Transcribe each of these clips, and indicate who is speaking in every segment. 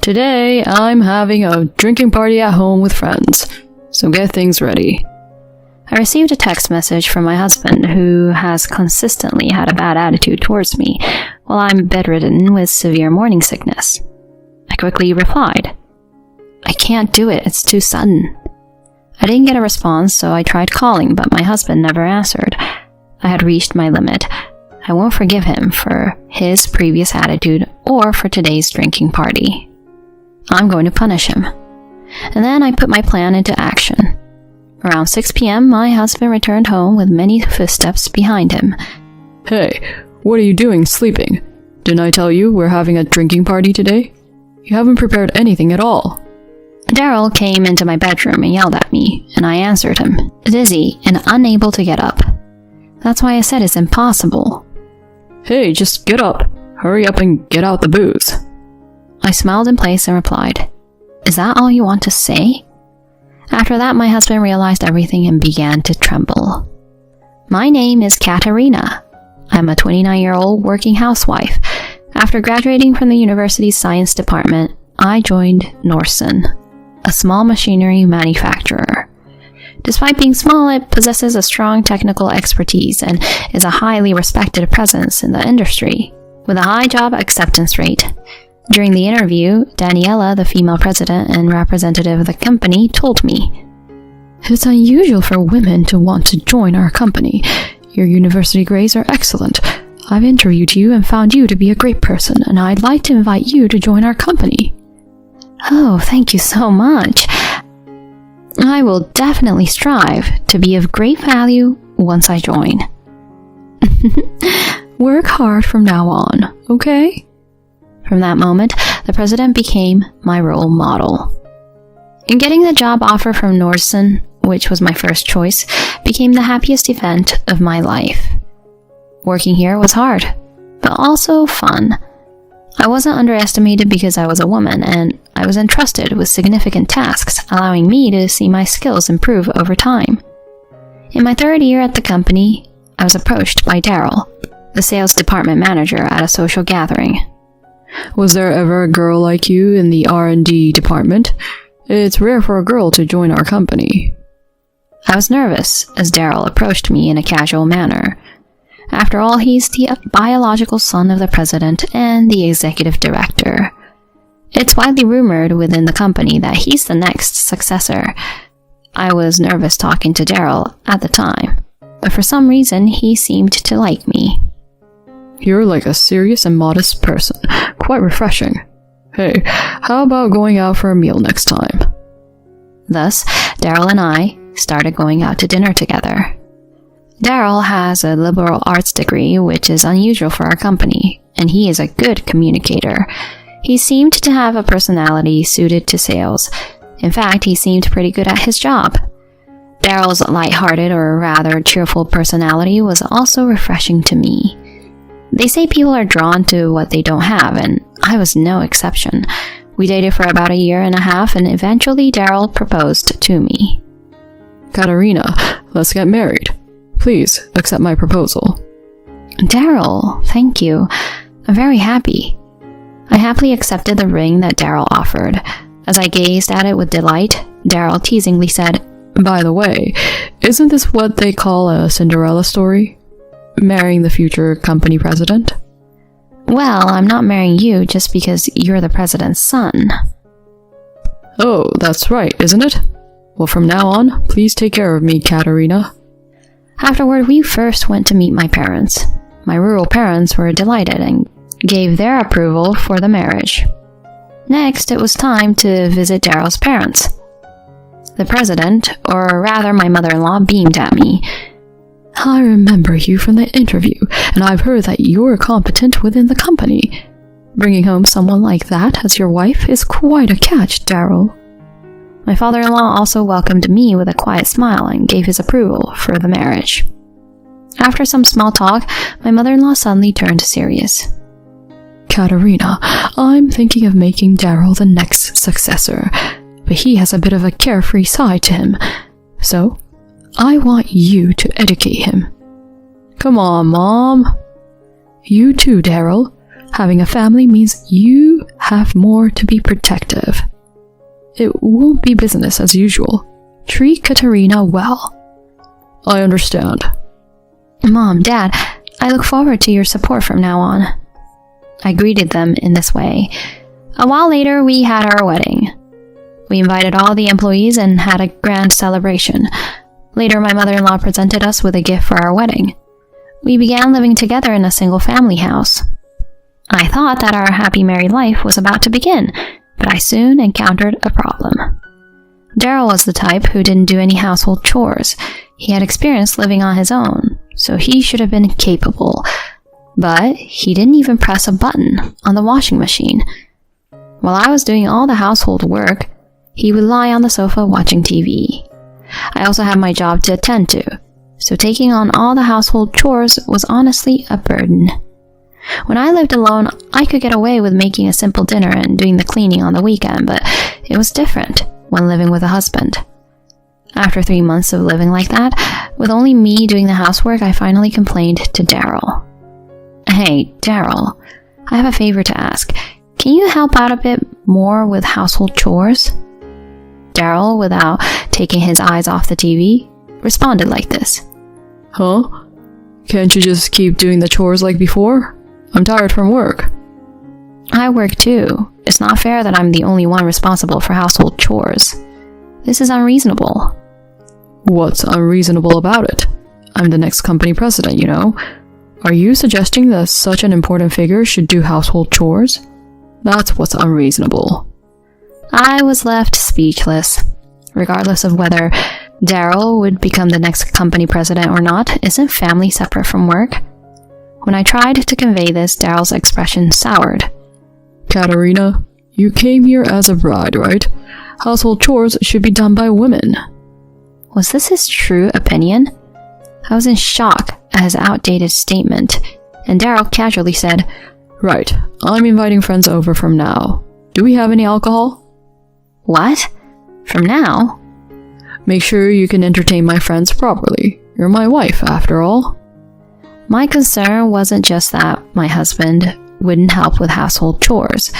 Speaker 1: Today, I'm having a drinking party at home with friends, so get things ready.
Speaker 2: I received a text message from my husband, who has consistently had a bad attitude towards me while I'm bedridden with severe morning sickness. I quickly replied, "I can't do it, it's too sudden." I didn't get a response, so I tried calling, but my husband never answered. I had reached my limit. I won't forgive him for his previous attitude or for today's drinking party. I'm going to punish him. And then I put my plan into action. Around 6 p.m., my husband returned home with many footsteps behind him.
Speaker 1: Hey, what are you doing sleeping? Didn't I tell you we're having a drinking party today? You haven't prepared anything at all.
Speaker 2: Daryl came into my bedroom and yelled at me, and I answered him, dizzy and unable to get up. That's why I said it's impossible.
Speaker 1: Hey, just get up. Hurry up and get out the booze.
Speaker 2: I smiled in place and replied, "Is that all you want to say?" After that, my husband realized everything and began to tremble. My name is Katerina. I'm a 29-year-old working housewife. After graduating from the university's science department, I joined Norson, a small machinery manufacturer. Despite being small, it possesses a strong technical expertise and is a highly respected presence in the industry, with a high job acceptance rate. During the interview, Daniela, the female president and representative of the company, told me, "It's unusual for women to want to join our company. Your university grades are excellent. I've interviewed you and found you to be a great person, and I'd like to invite you to join our company." Oh, thank you so much. I will definitely strive to be of great value once I join. Work hard from now on, okay? From that moment, the president became my role model. In getting the job offer from Norson, which was my first choice, became the happiest event of my life. Working here was hard, but also fun. I wasn't underestimated because I was a woman, and I was entrusted with significant tasks, allowing me to see my skills improve over time. In my third year at the company, I was approached by Daryl, the sales department manager, at a social gathering.
Speaker 1: Was there ever a girl like you in the R&D department? It's rare for a girl to join our company.
Speaker 2: I was nervous as Daryl approached me in a casual manner. After all, he's the biological son of the president and the executive director. It's widely rumored within the company that he's the next successor. I was nervous talking to Daryl at the time, but for some reason he seemed to like me.
Speaker 1: You're like a serious and modest person. Quite refreshing. Hey, how about going out for a meal next time?
Speaker 2: Thus, Daryl and I started going out to dinner together. Daryl has a liberal arts degree, which is unusual for our company, and he is a good communicator. He seemed to have a personality suited to sales. In fact, he seemed pretty good at his job. Daryl's lighthearted, or rather cheerful personality was also refreshing to me. They say people are drawn to what they don't have, and I was no exception. We dated for about a year and a half, and eventually Daryl proposed to me.
Speaker 1: Katerina, let's get married. Please accept my proposal.
Speaker 2: Daryl, thank you. I'm very happy. I happily accepted the ring that Daryl offered. As I gazed at it with delight, Daryl teasingly said,
Speaker 1: "By the way, isn't this what they call a Cinderella story? Marrying the future company president?"
Speaker 2: Well, I'm not marrying you just because you're the president's son.
Speaker 1: Oh, that's right, isn't it? Well, from now on, please take care of me, Katerina.
Speaker 2: Afterward, we first went to meet my parents. My rural parents were delighted and gave their approval for the marriage. Next, it was time to visit Daryl's parents. The president, or rather my mother-in-law, beamed at me. "I remember you from the interview, and I've heard that you're competent within the company. Bringing home someone like that as your wife is quite a catch, Daryl." My father-in-law also welcomed me with a quiet smile and gave his approval for the marriage. After some small talk, my mother-in-law suddenly turned serious. "Katerina, I'm thinking of making Daryl the next successor, but he has a bit of a carefree side to him, so I want you to educate him." "Come on, Mom." "You too, Daryl. Having a family means you
Speaker 1: have more to be protective. It won't be business as usual. Treat Katerina well. I understand.
Speaker 2: Mom, Dad, I look forward to your support from now on. I greeted them in this way. A while later, we had our wedding. We invited all the employees and had a grand celebration. Later, my mother-in-law presented us with a gift for our wedding. We began living together in a single-family house. I thought that our happy married life was about to begin, but I soon encountered a problem. Daryl was the type who didn't do any household chores. He had experience living on his own, so he should have been capable. But he didn't even press a button on the washing machine. While I was doing all the household work, he would lie on the sofa watching TV. I also had my job to attend to, so taking on all the household chores was honestly a burden. When I lived alone, I could get away with making a simple dinner and doing the cleaning on the weekend, but it was different when living with a husband. After 3 months of living like that, with only me doing the housework, I finally complained to Daryl. Hey, Daryl, I have a favor to ask. Can you help out a bit more with household chores? Daryl, without taking his eyes off the TV, responded like this.
Speaker 1: Huh? Can't you just keep doing the chores like before? I'm tired from work.
Speaker 2: I work too. It's not fair that I'm the only one responsible for household chores. This is unreasonable.
Speaker 1: What's unreasonable about it? I'm the next company president, you know. Are you suggesting that such an important figure should do household chores? That's what's unreasonable.
Speaker 2: I was left speechless. Regardless of whether Daryl would become the next company president or not, isn't family separate from work? When I tried to convey this, Daryl's expression soured.
Speaker 1: Katerina, you came here as a bride, right? Household chores should be done by women.
Speaker 2: Was this his true opinion? I was in shock at his outdated statement, and Daryl casually said,
Speaker 1: Right, I'm inviting friends over from now. Do we have any alcohol?
Speaker 2: What? From now?
Speaker 1: Make sure you can entertain my friends properly. You're my wife, after all.
Speaker 2: My concern wasn't just that my husband wouldn't help with household chores.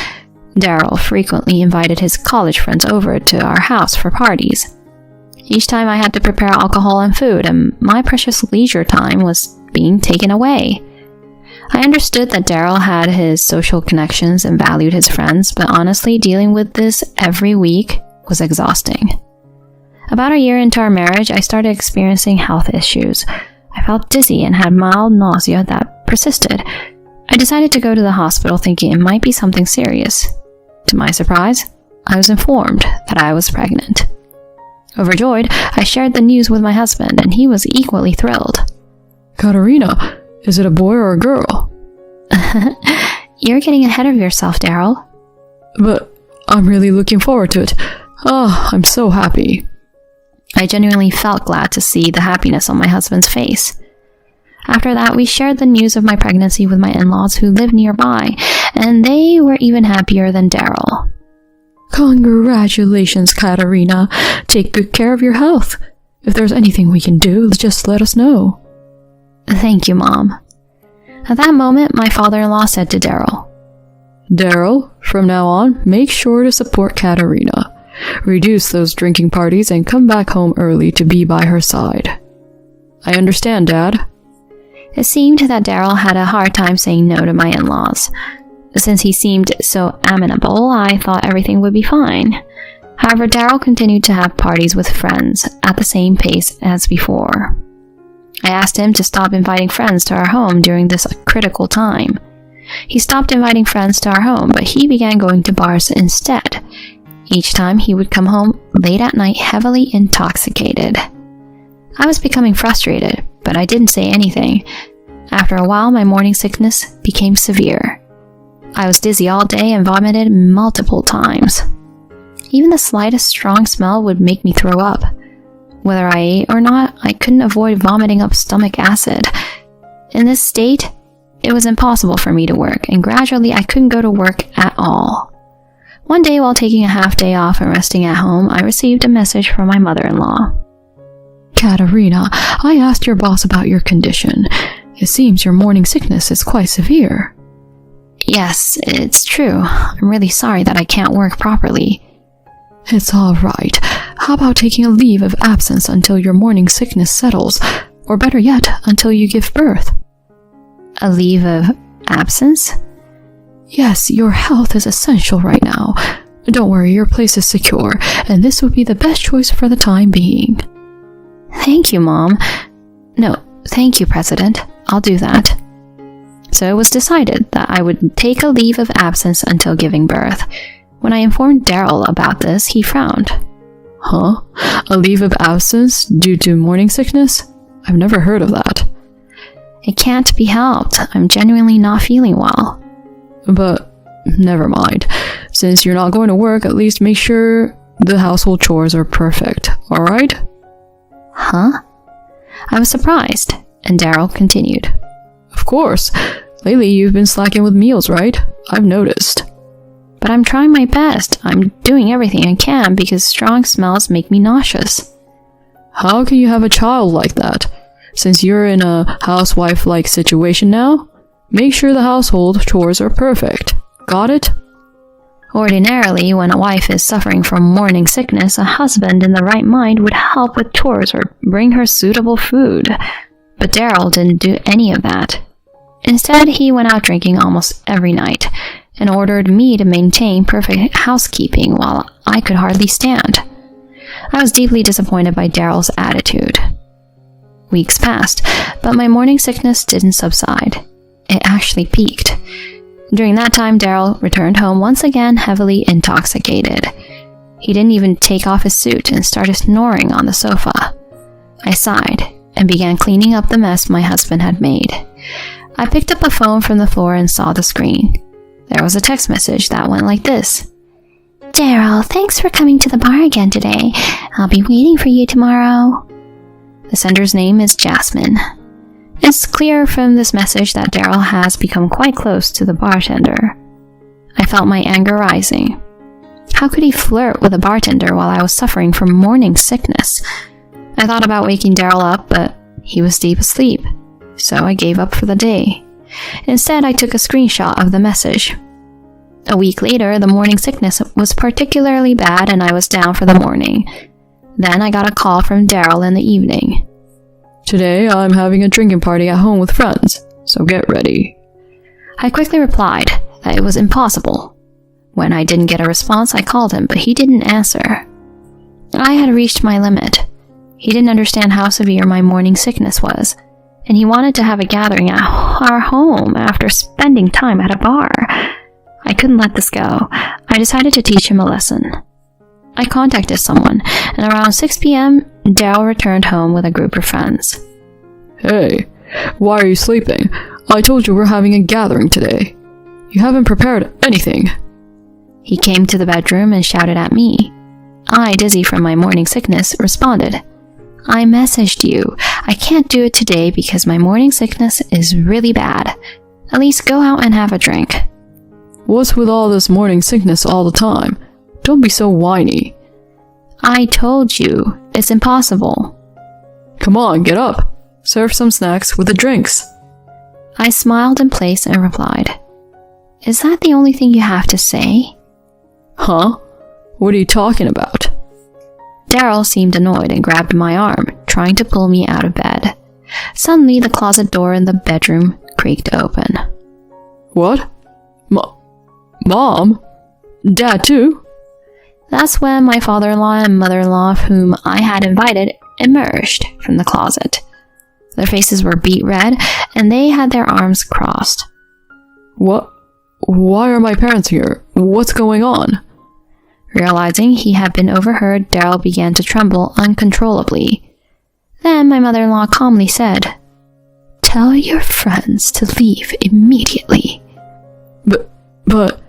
Speaker 2: Daryl frequently invited his college friends over to our house for parties. Each time I had to prepare alcohol and food, and my precious leisure time was being taken away. I understood that Daryl had his social connections and valued his friends, but honestly, dealing with this every week was exhausting. About a year into our marriage, I started experiencing health issues. I felt dizzy and had mild nausea that persisted. I decided to go to the hospital thinking it might be something serious. To my surprise, I was informed that I was pregnant. Overjoyed, I shared the news with my husband, and he was equally thrilled.
Speaker 1: Katerina, is it a boy or a girl?
Speaker 2: You're getting ahead of yourself, Daryl.
Speaker 1: But I'm really looking forward to it. I'm so happy.
Speaker 2: I genuinely felt glad to see the happiness on my husband's face. After that, we shared the news of my pregnancy with my in-laws who lived nearby, and they were even happier than Daryl.
Speaker 1: Congratulations, Katerina. Take good care of your health. If there's anything we can do, just let us know.
Speaker 2: Thank you, Mom. At that moment, my father-in-law said to Daryl,
Speaker 1: Daryl, from now on, make sure to support Katerina. Reduce those drinking parties and come back home early to be by her side. I understand, Dad.
Speaker 2: It seemed that Daryl had a hard time saying no to my in-laws. Since he seemed so amenable, I thought everything would be fine. However, Daryl continued to have parties with friends at the same pace as before. I asked him to stop inviting friends to our home during this critical time. He stopped inviting friends to our home, but he began going to bars instead. Each time he would come home late at night heavily intoxicated. I was becoming frustrated, but I didn't say anything. After a while, my morning sickness became severe. I was dizzy all day and vomited multiple times. Even the slightest strong smell would make me throw up. Whether I ate or not, I couldn't avoid vomiting up stomach acid. In this state, it was impossible for me to work, and gradually I couldn't go to work at all. One day, while taking a half day off and resting at home, I received a message from my mother-in-law.
Speaker 1: Katerina, I asked your boss about your condition. It seems your morning sickness is quite severe.
Speaker 2: Yes, it's true. I'm really sorry that I can't work properly.
Speaker 1: It's all right. How about taking a leave of absence until your morning sickness settles? Or better yet, until you give birth?
Speaker 2: A leave of absence?
Speaker 1: Yes, your health is essential right now. Don't worry, your place is secure, and this would be the best choice for the time being.
Speaker 2: Thank you, Mom. No, thank you, President. I'll do that. So it was decided that I would take a leave of absence until giving birth. When I informed Daryl about this, he frowned.
Speaker 1: Huh? A leave of absence due to morning sickness? I've never heard of that.
Speaker 2: It can't be helped. I'm genuinely not feeling well.
Speaker 1: But never mind. Since you're not going to work, at least make sure the household chores are perfect, alright?
Speaker 2: Huh? I was surprised, and Daryl continued.
Speaker 1: Of course. Lately you've been slacking with meals, right? I've noticed.
Speaker 2: But I'm trying my best. I'm doing everything I can because strong smells make me nauseous.
Speaker 1: How can you have a child like that? Since you're in a housewife-like situation now, make sure the household chores are perfect. Got it?
Speaker 2: Ordinarily, when a wife is suffering from morning sickness, a husband in the right mind would help with chores or bring her suitable food. But Daryl didn't do any of that. Instead, he went out drinking almost every night and ordered me to maintain perfect housekeeping while I could hardly stand. I was deeply disappointed by Daryl's attitude. Weeks passed, but my morning sickness didn't subside. It actually peaked. During that time, Daryl returned home once again heavily intoxicated. He didn't even take off his suit and started snoring on the sofa. I sighed and began cleaning up the mess my husband had made. I picked up a phone from the floor and saw the screen. There was a text message that went like this. Daryl, thanks for coming to the bar again today. I'll be waiting for you tomorrow. The sender's name is Jasmine. It's clear from this message that Daryl has become quite close to the bartender. I felt my anger rising. How could he flirt with a bartender while I was suffering from morning sickness? I thought about waking Daryl up, but he was deep asleep, so I gave up for the day. Instead, I took a screenshot of the message. A week later, the morning sickness was particularly bad and I was down for the morning. Then I got a call from Daryl in the evening.
Speaker 1: Today, I'm having a drinking party at home with friends, so get ready.
Speaker 2: I quickly replied that it was impossible. When I didn't get a response, I called him, but he didn't answer. I had reached my limit. He didn't understand how severe my morning sickness was, and he wanted to have a gathering at our home after spending time at a bar. I couldn't let this go. I decided to teach him a lesson. I contacted someone, and around 6 p.m., Daryl returned home with a group of friends.
Speaker 1: Hey, why are you sleeping? I told you we're having a gathering today. You haven't prepared anything.
Speaker 2: He came to the bedroom and shouted at me. I, dizzy from my morning sickness, responded. I messaged you. I can't do it today because my morning sickness is really bad. At least go out and have a drink.
Speaker 1: What's with all this morning sickness all the time? Don't be so whiny.
Speaker 2: I told you, it's impossible.
Speaker 1: Come on, get up. Serve some snacks with the drinks.
Speaker 2: I smiled in place and replied, Is that the only thing you have to say?
Speaker 1: Huh? What are you talking about?
Speaker 2: Daryl seemed annoyed and grabbed my arm, trying to pull me out of bed. Suddenly, the closet door in the bedroom creaked open.
Speaker 1: What? Mom? Dad too?
Speaker 2: That's when my father-in-law and mother-in-law, whom I had invited, emerged from the closet. Their faces were beet red, and they had their arms crossed.
Speaker 1: What? Why are my parents here? What's going on?
Speaker 2: Realizing he had been overheard, Daryl began to tremble uncontrollably. Then my mother-in-law calmly said, Tell your friends to leave immediately.
Speaker 1: But...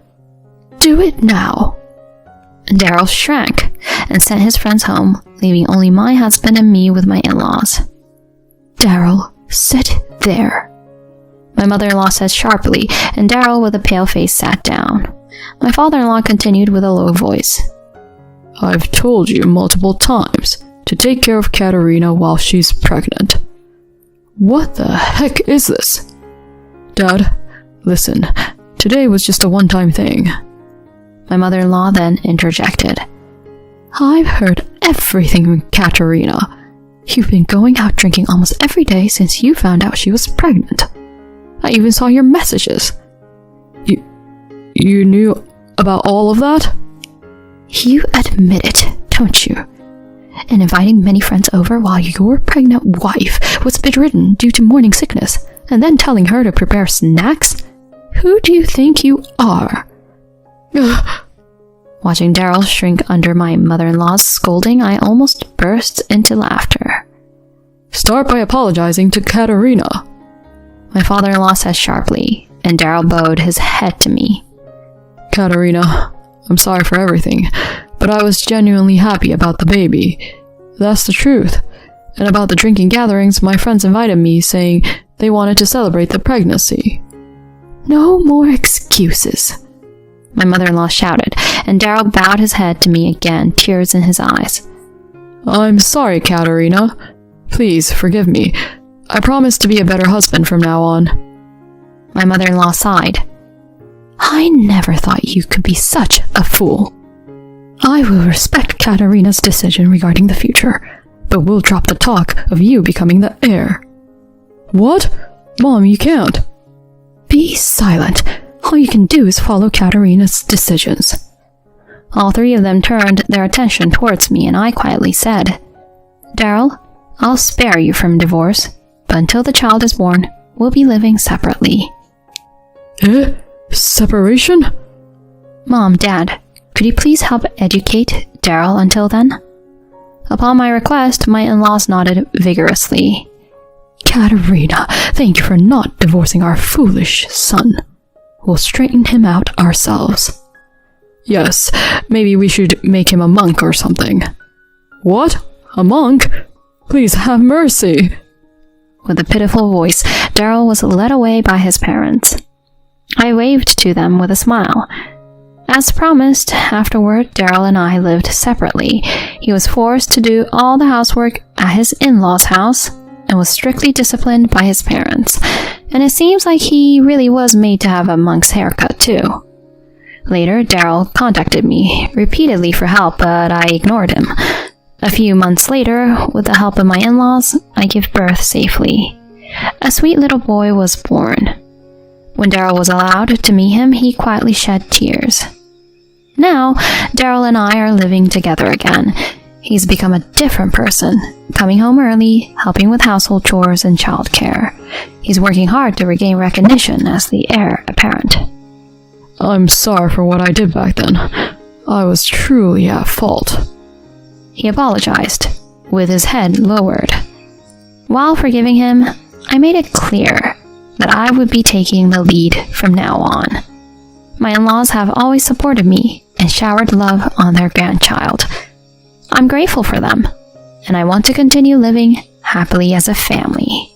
Speaker 2: Do it now. Daryl shrank and sent his friends home, leaving only my husband and me with my in-laws. Daryl, sit there. My mother-in-law said sharply, and Daryl with a pale face sat down. My father-in-law continued with a low voice.
Speaker 1: I've told you multiple times to take care of Katerina while she's pregnant. What the heck is this? Dad, listen. Today was just a one-time thing.
Speaker 2: My mother-in-law then interjected.
Speaker 1: I've heard everything from Katerina. You've been going out drinking almost every day since you found out she was pregnant. I even saw your messages. You knew about all of that?
Speaker 2: You admit it, don't you? And inviting many friends over while your pregnant wife was bedridden due to morning sickness, and then telling her to prepare snacks? Who do you think you are? Watching Daryl shrink under my mother-in-law's scolding, I almost burst into laughter.
Speaker 1: Start by apologizing to Katerina,
Speaker 2: my father-in-law said sharply, and Daryl bowed his head to me.
Speaker 1: Katerina, I'm sorry for everything, but I was genuinely happy about the baby. That's the truth. And about the drinking gatherings, my friends invited me, saying they wanted to celebrate the pregnancy.
Speaker 2: No more excuses, my mother-in-law shouted, and Daryl bowed his head to me again, tears in his eyes.
Speaker 1: I'm sorry, Katerina. Please forgive me. I promise to be a better husband from now on.
Speaker 2: My mother-in-law sighed. I never thought you could be such a fool.
Speaker 1: I will respect Katerina's decision regarding the future, but we'll drop the talk of you becoming the heir. What? Mom, you can't.
Speaker 2: Be silent. All you can do is follow Katerina's decisions. All three of them turned their attention towards me, and I quietly said, Daryl, I'll spare you from divorce, but until the child is born, we'll be living separately.
Speaker 1: Separation?
Speaker 2: Mom, Dad, could you please help educate Daryl until then? Upon my request, my in-laws nodded vigorously.
Speaker 1: Katerina, thank you for not divorcing our foolish son. We'll straighten him out ourselves. Yes, maybe we should make him a monk or something. What? A monk? Please have mercy.
Speaker 2: With a pitiful voice, Daryl was led away by his parents. I waved to them with a smile. As promised, afterward, Daryl and I lived separately. He was forced to do all the housework at his in-laws' house and was strictly disciplined by his parents. And it seems like he really was made to have a monk's haircut, too. Later, Daryl contacted me repeatedly for help, but I ignored him. A few months later, with the help of my in-laws, I gave birth safely. A sweet little boy was born. When Daryl was allowed to meet him, he quietly shed tears. Now, Daryl and I are living together again. He's become a different person, coming home early, helping with household chores and childcare. He's working hard to regain recognition as the heir apparent.
Speaker 1: I'm sorry for what I did back then. I was truly at fault.
Speaker 2: He apologized, with his head lowered. While forgiving him, I made it clear that I would be taking the lead from now on. My in-laws have always supported me and showered love on their grandchild. I'm grateful for them, and I want to continue living happily as a family.